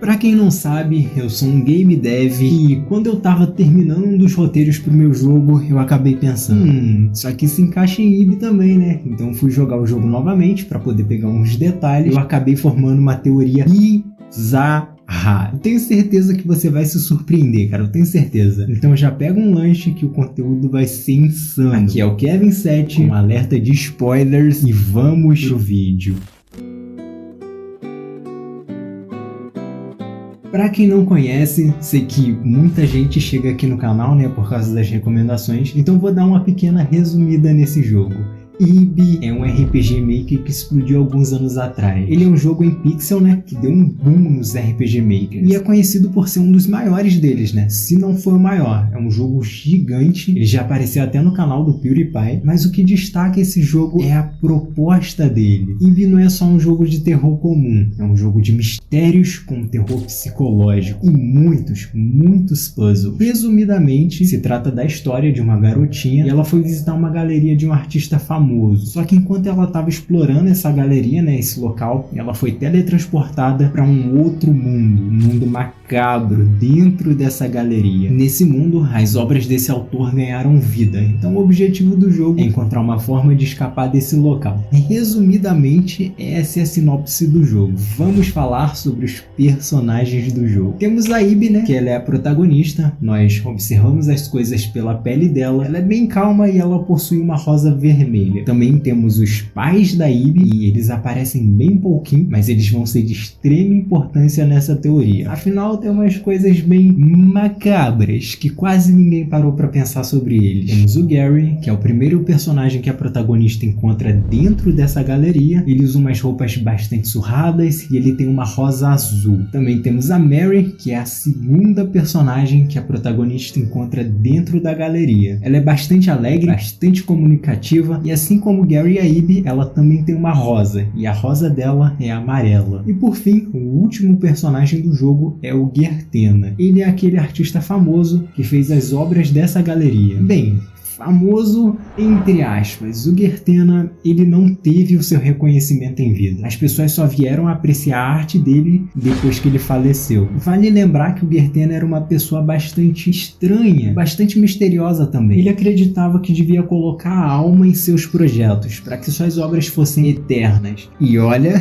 Pra quem não sabe, eu sou um game dev e quando eu tava terminando um dos roteiros pro meu jogo, eu acabei pensando, isso aqui se encaixa em IB também, né? Então fui jogar o jogo novamente pra poder pegar uns detalhes. Eu acabei formando uma teoria bizarra. Eu tenho certeza que você vai se surpreender, cara, eu tenho certeza. Então já pega um lanche que o conteúdo vai ser insano. Aqui é o Kevin7 com um alerta de spoilers e vamos pro vídeo. Pra quem não conhece, sei que muita gente chega aqui no canal, né, por causa das recomendações, então vou dar uma pequena resumida nesse jogo. IB é um RPG Maker que explodiu alguns anos atrás. Ele é um jogo em pixel, né, que deu um boom nos RPG Makers. E é conhecido por ser um dos maiores deles, né, se não for o maior. É um jogo gigante, ele já apareceu até no canal do PewDiePie, mas o que destaca esse jogo é a proposta dele. IB não é só um jogo de terror comum, é um jogo de mistérios com terror psicológico e muitos puzzles. Resumidamente, se trata da história de uma garotinha e ela foi visitar uma galeria de um artista famoso. Só que enquanto ela estava explorando essa galeria, né, esse local, ela foi teletransportada para um outro mundo, um mundo macabro dentro dessa galeria. Nesse mundo, as obras desse autor ganharam vida, então o objetivo do jogo é encontrar uma forma de escapar desse local. Resumidamente, essa é a sinopse do jogo. Vamos falar sobre os personagens do jogo. Temos a IB, né, que ela é a protagonista, nós observamos as coisas pela pele dela, ela é bem calma e ela possui uma rosa vermelha. Também temos os pais da IB e eles aparecem bem pouquinho, mas eles vão ser de extrema importância nessa teoria. Afinal, tem umas coisas bem macabras que quase ninguém parou para pensar sobre eles. Temos o Gary, que é o primeiro personagem que a protagonista encontra dentro dessa galeria. Ele usa umas roupas bastante surradas e ele tem uma rosa azul. Também temos a Mary, que é a segunda personagem que a protagonista encontra dentro da galeria. Ela é bastante alegre, bastante comunicativa e assim como Gary e a IB, ela também tem uma rosa, e a rosa dela é amarela. E por fim, o último personagem do jogo é o Gertena. Ele é aquele artista famoso que fez as obras dessa galeria. Bem, famoso entre aspas, o Gertena, ele não teve o seu reconhecimento em vida. As pessoas só vieram apreciar a arte dele depois que ele faleceu. Vale lembrar que o Gertena era uma pessoa bastante estranha, bastante misteriosa também. Ele acreditava que devia colocar a alma em seus projetos, para que suas obras fossem eternas. E olha...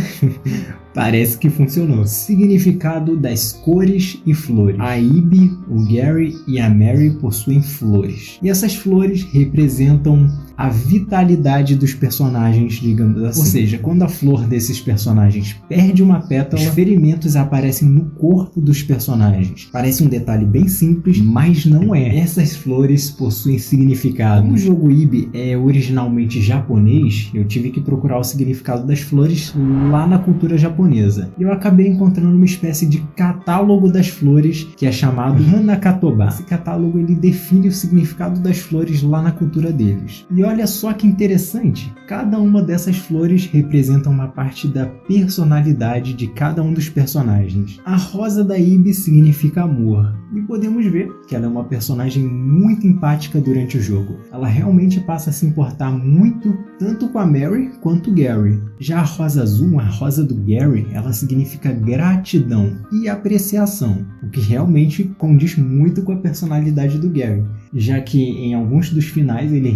parece que funcionou. Significado das cores e flores. A IB, o Gary e a Mary possuem flores. E essas flores representam a vitalidade dos personagens, digamos assim. Ou seja, quando a flor desses personagens perde uma pétala, os ferimentos aparecem no corpo dos personagens. Parece um detalhe bem simples, mas não é. Essas flores possuem significado. Como o jogo IB é originalmente japonês, eu tive que procurar o significado das flores lá na cultura japonesa. Eu acabei encontrando uma espécie de catálogo das flores que é chamado Hanakatoba. Esse catálogo ele define o significado das flores lá na cultura deles. E olha só que interessante, cada uma dessas flores representa uma parte da personalidade de cada um dos personagens. A rosa da IB significa amor, e podemos ver que ela é uma personagem muito empática durante o jogo. Ela realmente passa a se importar muito, tanto com a Mary quanto o Gary. Já a rosa azul, a rosa do Gary, ela significa gratidão e apreciação, o que realmente condiz muito com a personalidade do Gary, já que em alguns dos finais ele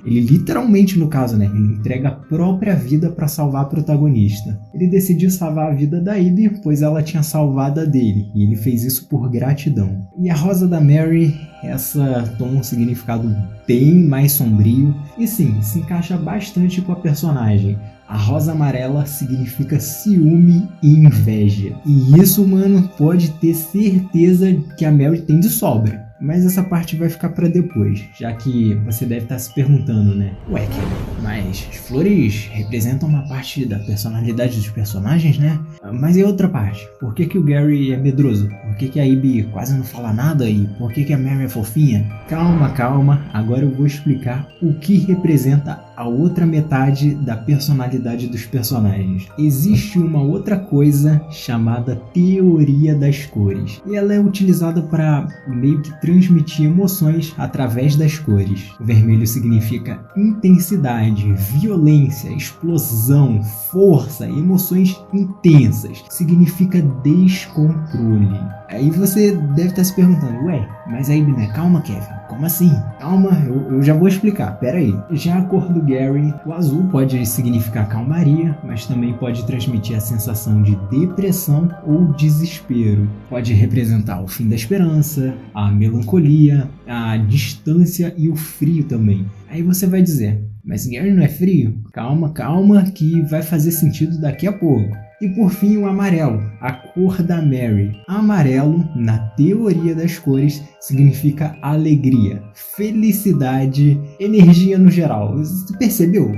literalmente no caso, né, ele entrega a própria vida para salvar a protagonista. Ele decidiu salvar a vida da IB, pois ela tinha salvado a dele, e ele fez isso por gratidão. E a rosa da Mary, essa toma um significado bem mais sombrio, e sim, se encaixa bastante com a personagem. A rosa amarela significa ciúme e inveja. E isso, mano, pode ter certeza que a Mary tem de sobra. Mas essa parte vai ficar pra depois, já que você deve estar se perguntando, né? Ué, Kevin, mas as flores representam uma parte da personalidade dos personagens, né? Mas e a outra parte? Por que que o Gary é medroso? Por que que a IB quase não fala nada? E por que que a Mary é fofinha? Calma, calma, agora eu vou explicar o que representa a outra metade da personalidade dos personagens. Existe uma outra coisa chamada teoria das cores, e ela é utilizada para meio que transmitir emoções através das cores. O vermelho significa intensidade, violência, explosão, força, emoções intensas. Significa descontrole. Aí você deve estar se perguntando, ué, mas aí, né? Calma, Kevin, como assim? Calma, eu já vou explicar, pera aí. Já a cor do Gary, o azul pode significar calmaria, mas também pode transmitir a sensação de depressão ou desespero. Pode representar o fim da esperança, a melancolia, a distância e o frio também. Aí você vai dizer, mas Gary não é frio? Calma, calma, que vai fazer sentido daqui a pouco. E por fim o amarelo, a cor da Mary. Amarelo, na teoria das cores, significa alegria, felicidade, energia no geral. Você percebeu?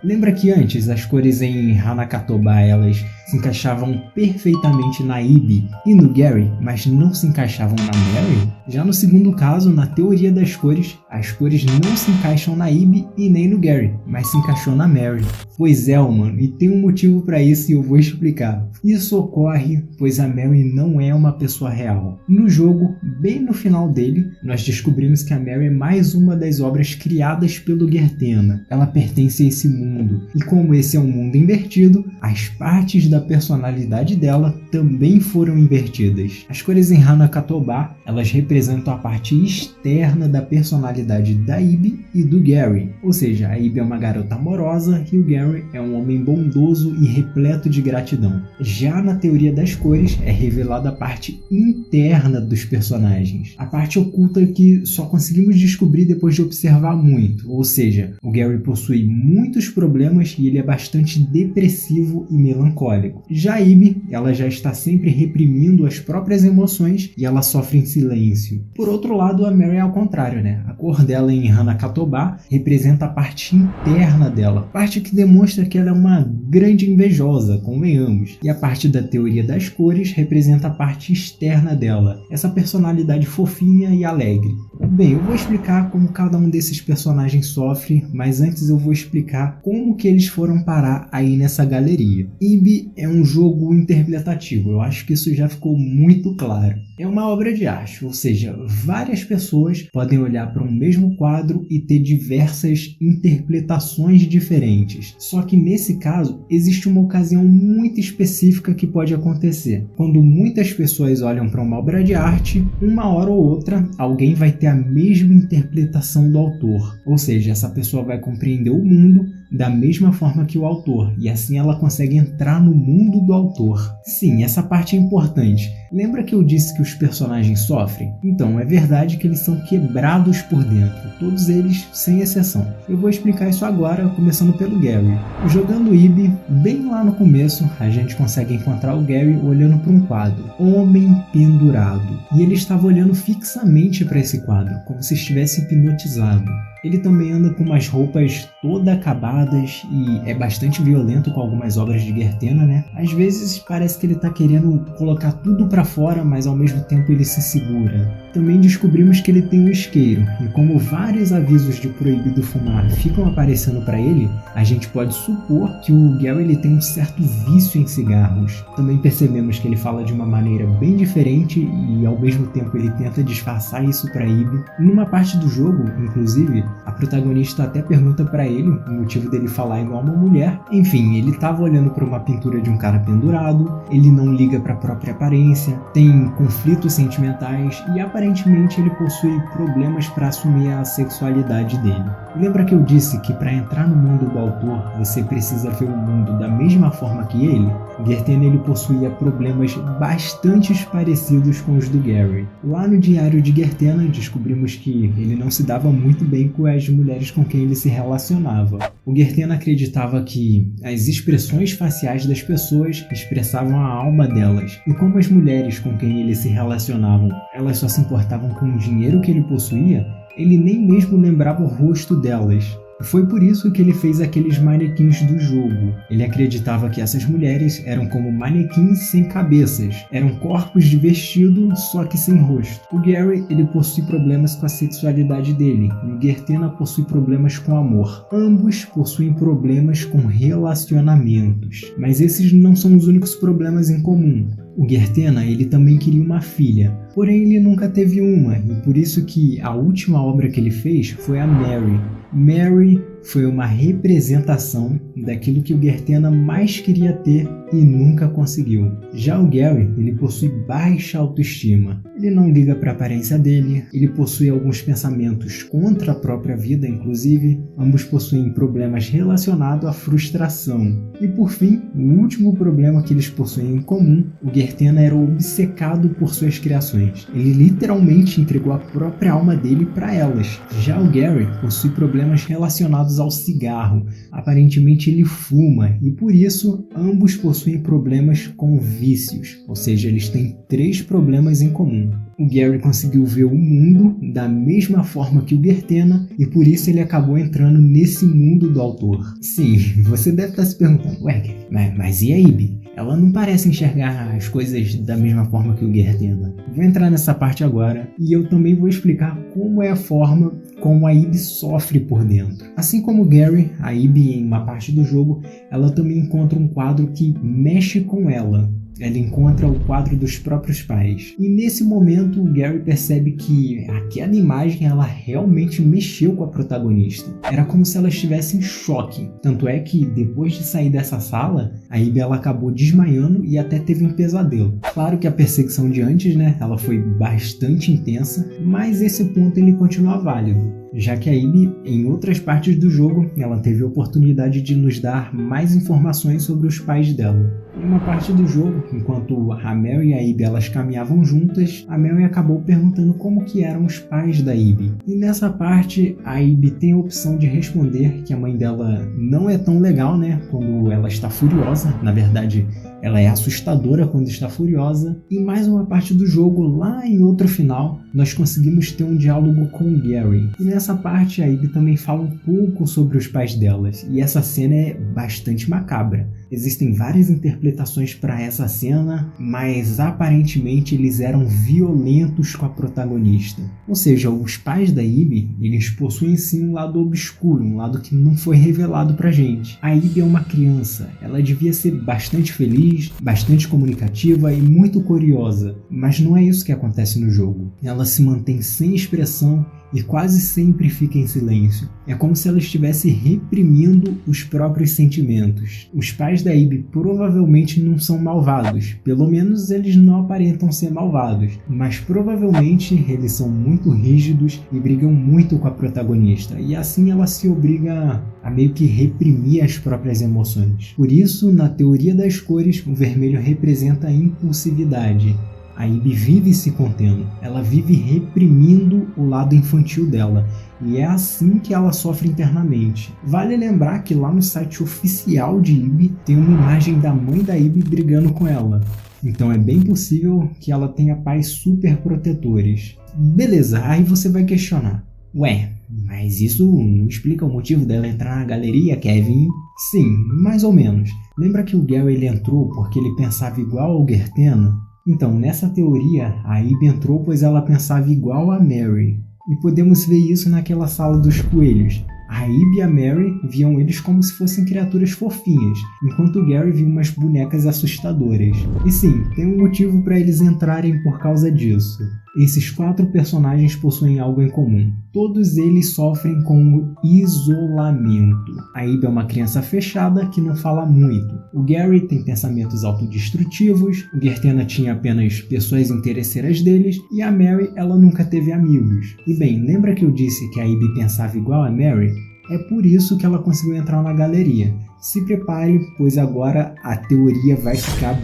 Lembra que antes as cores em Hanakatoba elas se encaixavam perfeitamente na Ibi e no Gary, mas não se encaixavam na Mary? Já no segundo caso, na teoria das cores, as cores não se encaixam na Ibi e nem no Gary, mas se encaixou na Mary. Pois é, mano, e tem um motivo para isso e eu vou explicar. Isso ocorre pois a Mary não é uma pessoa real. No jogo, bem no final dele, nós descobrimos que a Mary é mais uma das obras criadas pelo Gertena. Ela pertence a esse mundo, e como esse é um mundo invertido, as partes da personalidade dela também foram invertidas. As cores em Hanakatoba, elas representam a parte externa da personalidade da Ibi e do Gary. Ou seja, a Ibi é uma garota amorosa e o Gary é um homem bondoso e repleto de gratidão. Já na teoria das cores, é revelada a parte interna dos personagens. A parte oculta que só conseguimos descobrir depois de observar muito. Ou seja, o Gary possui muitos problemas e ele é bastante depressivo e melancólico. Já a Ibi, ela já está sempre reprimindo as próprias emoções e ela sofre em silêncio. Por outro lado, a Mary é ao contrário, né? A cor dela em Hanakatoba representa a parte interna dela, parte que demonstra que ela é uma grande invejosa, convenhamos. E a parte da teoria das cores representa a parte externa dela, essa personalidade fofinha e alegre. Bem, eu vou explicar como cada um desses personagens sofre, mas antes eu vou explicar como que eles foram parar aí nessa galeria. Ibi é um jogo interpretativo, eu acho que isso já ficou muito claro. É uma obra de arte, ou seja, várias pessoas podem olhar para um mesmo quadro e ter diversas interpretações diferentes. Só que nesse caso, existe uma ocasião muito específica que pode acontecer. Quando muitas pessoas olham para uma obra de arte, uma hora ou outra, alguém vai ter a mesma interpretação do autor. Ou seja, essa pessoa vai compreender o mundo da mesma forma que o autor, e assim ela consegue entrar no mundo do autor. Sim, essa parte é importante. Lembra que eu disse que os personagens sofrem? Então, é verdade que eles são quebrados por dentro, todos eles sem exceção. Eu vou explicar isso agora, começando pelo Gary. Jogando Ibi, bem lá no começo, a gente consegue encontrar o Gary olhando para um quadro, Homem Pendurado. E ele estava olhando fixamente para esse quadro, como se estivesse hipnotizado. Ele também anda com umas roupas toda acabadas e é bastante violento com algumas obras de Gertena, né? Às vezes parece que ele tá querendo colocar tudo pra fora, mas ao mesmo tempo ele se segura. Também descobrimos que ele tem um isqueiro, e como vários avisos de proibido fumar ficam aparecendo pra ele, a gente pode supor que o Gary ele tem um certo vício em cigarros. Também percebemos que ele fala de uma maneira bem diferente e ao mesmo tempo ele tenta disfarçar isso pra Ibi. Numa parte do jogo, inclusive, a protagonista até pergunta pra ele o motivo dele falar igual uma mulher. Enfim, ele tava olhando pra uma pintura de um cara pendurado, ele não liga pra própria aparência, tem conflitos sentimentais e aparentemente ele possui problemas para assumir a sexualidade dele. Lembra que eu disse que para entrar no mundo do autor você precisa ver o mundo da mesma forma que ele? Gertena ele possuía problemas bastante parecidos com os do Gary. Lá no diário de Gertena descobrimos que ele não se dava muito bem com as mulheres com quem ele se relacionava. O Gertena acreditava que as expressões faciais das pessoas expressavam a alma delas, e como as mulheres com quem ele se relacionavam, elas só se importavam com o dinheiro que ele possuía, ele nem mesmo lembrava o rosto delas. Foi por isso que ele fez aqueles manequins do jogo. Ele acreditava que essas mulheres eram como manequins sem cabeças, eram corpos de vestido, só que sem rosto. O Gary, ele possui problemas com a sexualidade dele, e o Gertena possui problemas com amor. Ambos possuem problemas com relacionamentos, mas esses não são os únicos problemas em comum. O Gertena, ele também queria uma filha, porém ele nunca teve uma, e por isso que a última obra que ele fez foi a Mary. Mary foi uma representação daquilo que o Gertena mais queria ter e nunca conseguiu. Já o Gary, ele possui baixa autoestima. Ele não liga para a aparência dele, ele possui alguns pensamentos contra a própria vida, inclusive. Ambos possuem problemas relacionados à frustração. E por fim, o último problema que eles possuem em comum, o Gertena era obcecado por suas criações. Ele literalmente entregou a própria alma dele para elas. Já o Gary possui problemas relacionados ao cigarro. Aparentemente ele fuma e por isso ambos possuem problemas com vícios, ou seja, eles têm 3 problemas em comum. O Gary conseguiu ver o mundo da mesma forma que o Gertena e por isso ele acabou entrando nesse mundo do autor. Sim, você deve estar se perguntando, ué, mas e a Ibi? Ela não parece enxergar as coisas da mesma forma que o Gertena. Vou entrar nessa parte agora e eu também vou explicar como é a forma como a Ibi sofre por dentro. Assim como o Gary, a Ibi em uma parte do jogo, ela também encontra um quadro que mexe com ela. Ela encontra o quadro dos próprios pais. E nesse momento o Gary percebe que aquela imagem ela realmente mexeu com a protagonista. Era como se ela estivesse em choque. Tanto é que depois de sair dessa sala, a Ibi ela acabou desmaiando e até teve um pesadelo. Claro que a perseguição de antes, ela foi bastante intensa, mas esse ponto ele continua válido. Já que a Ibi, em outras partes do jogo, ela teve a oportunidade de nos dar mais informações sobre os pais dela. Em uma parte do jogo, enquanto a Mary e a Ibi elas caminhavam juntas, a Mary acabou perguntando como que eram os pais da Ibi. E nessa parte, a Ibi tem a opção de responder que a mãe dela não é tão legal, quando ela está furiosa. Na verdade, ela é assustadora quando está furiosa. E mais uma parte do jogo, lá em outro final, nós conseguimos ter um diálogo com o Gary. E nessa parte, a Ibi também fala um pouco sobre os pais delas. E essa cena é bastante macabra. Existem várias interpretações para essa cena, mas aparentemente eles eram violentos com a protagonista. Ou seja, os pais da Ibi, eles possuem sim um lado obscuro, um lado que não foi revelado pra gente. A Ibi é uma criança, ela devia ser bastante feliz, bastante comunicativa e muito curiosa, mas não é isso que acontece no jogo. Ela se mantém sem expressão e quase sempre fica em silêncio. É como se ela estivesse reprimindo os próprios sentimentos. Os pais da Ibi provavelmente não são malvados, pelo menos eles não aparentam ser malvados, mas provavelmente eles são muito rígidos e brigam muito com a protagonista, e assim ela se obriga a meio que reprimir as próprias emoções. Por isso, na teoria das cores, o vermelho representa a impulsividade. A Ibi vive se contendo, ela vive reprimindo o lado infantil dela, e é assim que ela sofre internamente. Vale lembrar que lá no site oficial de Ibi tem uma imagem da mãe da Ibi brigando com ela, então é bem possível que ela tenha pais super protetores. Beleza, aí você vai questionar, ué, mas isso não explica o motivo dela entrar na galeria, Kevin? Sim, mais ou menos. Lembra que o Gary ele entrou porque ele pensava igual ao Gertena? Então, nessa teoria, a Ibi entrou pois ela pensava igual a Mary. E podemos ver isso naquela sala dos coelhos. A Ibi e a Mary viam eles como se fossem criaturas fofinhas, enquanto o Gary via umas bonecas assustadoras. E sim, tem um motivo para eles entrarem por causa disso. Esses 4 personagens possuem algo em comum. Todos eles sofrem com o isolamento. A Ibi é uma criança fechada que não fala muito. O Gary tem pensamentos autodestrutivos, o Gertena tinha apenas pessoas interesseiras deles, e a Mary, ela nunca teve amigos. E bem, lembra que eu disse que a Ibi pensava igual a Mary? É por isso que ela conseguiu entrar na galeria. Se prepare, pois agora a teoria vai ficar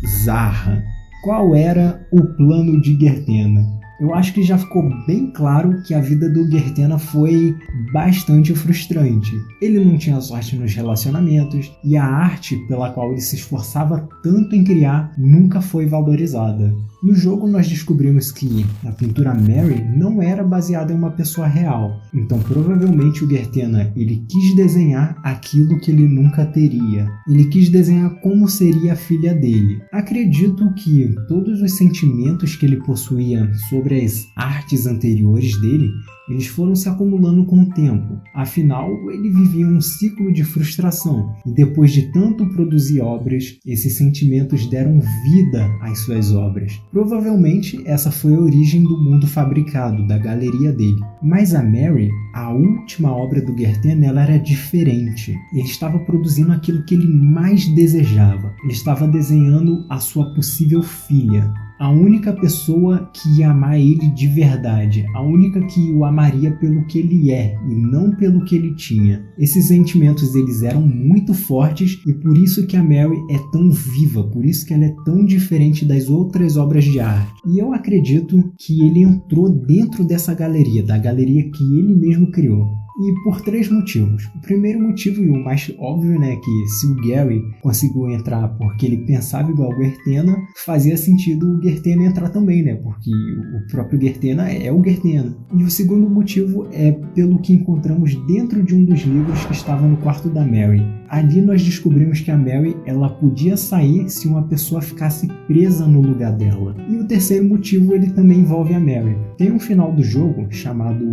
bizarra. Qual era o plano de Gertena? Eu acho que já ficou bem claro que a vida do Gertena foi bastante frustrante. Ele não tinha sorte nos relacionamentos e a arte pela qual ele se esforçava tanto em criar nunca foi valorizada. No jogo nós descobrimos que a pintura Mary não era baseada em uma pessoa real, então provavelmente o Gertena ele quis desenhar aquilo que ele nunca teria. Ele quis desenhar como seria a filha dele. Acredito que todos os sentimentos que ele possuía sobre as artes anteriores dele, eles foram se acumulando com o tempo. Afinal, ele vivia um ciclo de frustração e depois de tanto produzir obras, esses sentimentos deram vida às suas obras. Provavelmente essa foi a origem do mundo fabricado, da galeria dele. Mas a Mary, a última obra do Gertena, ela era diferente. Ele estava produzindo aquilo que ele mais desejava. Ele estava desenhando a sua possível filha. A única pessoa que ia amar ele de verdade, a única que o amaria pelo que ele é e não pelo que ele tinha. Esses sentimentos eles eram muito fortes e por isso que a Mary é tão viva, por isso que ela é tão diferente das outras obras de arte. E eu acredito que ele entrou dentro dessa galeria, da galeria que ele mesmo criou. E por 3 motivos. O primeiro motivo, e o mais óbvio, né, que se o Gary conseguiu entrar porque ele pensava igual o Gertena, fazia sentido o Gertena entrar também, né, porque o próprio Gertena é o Gertena. E o segundo motivo é pelo que encontramos dentro de um dos livros que estava no quarto da Mary. Ali nós descobrimos que a Mary ela podia sair se uma pessoa ficasse presa no lugar dela. E o terceiro motivo ele também envolve a Mary. Tem um final do jogo chamado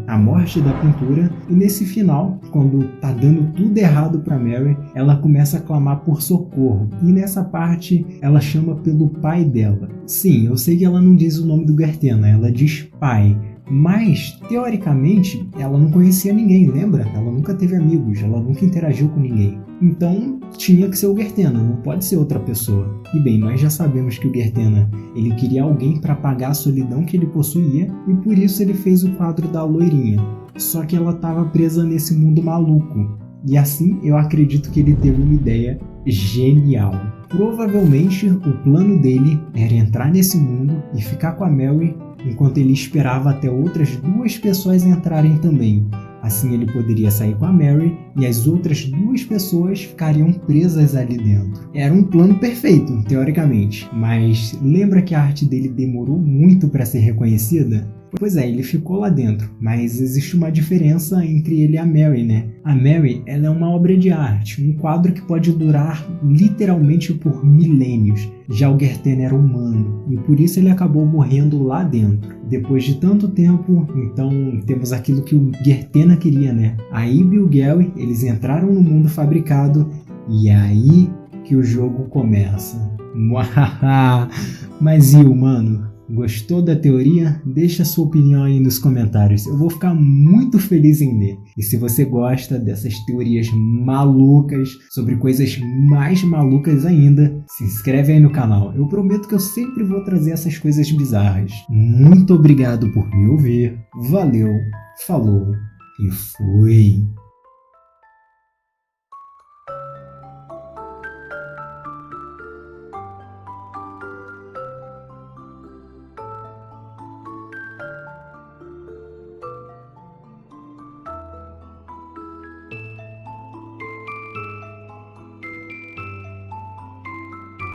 A Morte da Pintura e nesse final, quando tá dando tudo errado para Mary, ela começa a clamar por socorro. E nessa parte ela chama pelo pai dela. Sim, eu sei que ela não diz o nome do Gertena, ela diz pai. Mas, teoricamente, ela não conhecia ninguém, lembra? Ela nunca teve amigos, ela nunca interagiu com ninguém. Então, tinha que ser o Gertena, não pode ser outra pessoa. E bem, nós já sabemos que o Gertena, ele queria alguém para apagar a solidão que ele possuía e por isso ele fez o quadro da loirinha. Só que ela estava presa nesse mundo maluco. E assim, eu acredito que ele teve uma ideia genial. Provavelmente, o plano dele era entrar nesse mundo e ficar com a Mary enquanto ele esperava até outras 2 pessoas entrarem também. Assim ele poderia sair com a Mary e as outras 2 pessoas ficariam presas ali dentro. Era um plano perfeito, teoricamente, mas lembra que a arte dele demorou muito para ser reconhecida? Pois é, ele ficou lá dentro, mas existe uma diferença entre ele e a Mary, né? A Mary, ela é uma obra de arte, um quadro que pode durar literalmente por milênios. Já o Gertena era humano, e por isso ele acabou morrendo lá dentro. Depois de tanto tempo, então temos aquilo que o Gertena queria, né? A Ib e o Gary, eles entraram no mundo fabricado, e é aí que o jogo começa. Mas e o mano? Gostou da teoria? Deixa sua opinião aí nos comentários, eu vou ficar muito feliz em ler. E se você gosta dessas teorias malucas, sobre coisas mais malucas ainda, se inscreve aí no canal. Eu prometo que eu sempre vou trazer essas coisas bizarras. Muito obrigado por me ouvir, valeu, falou e fui!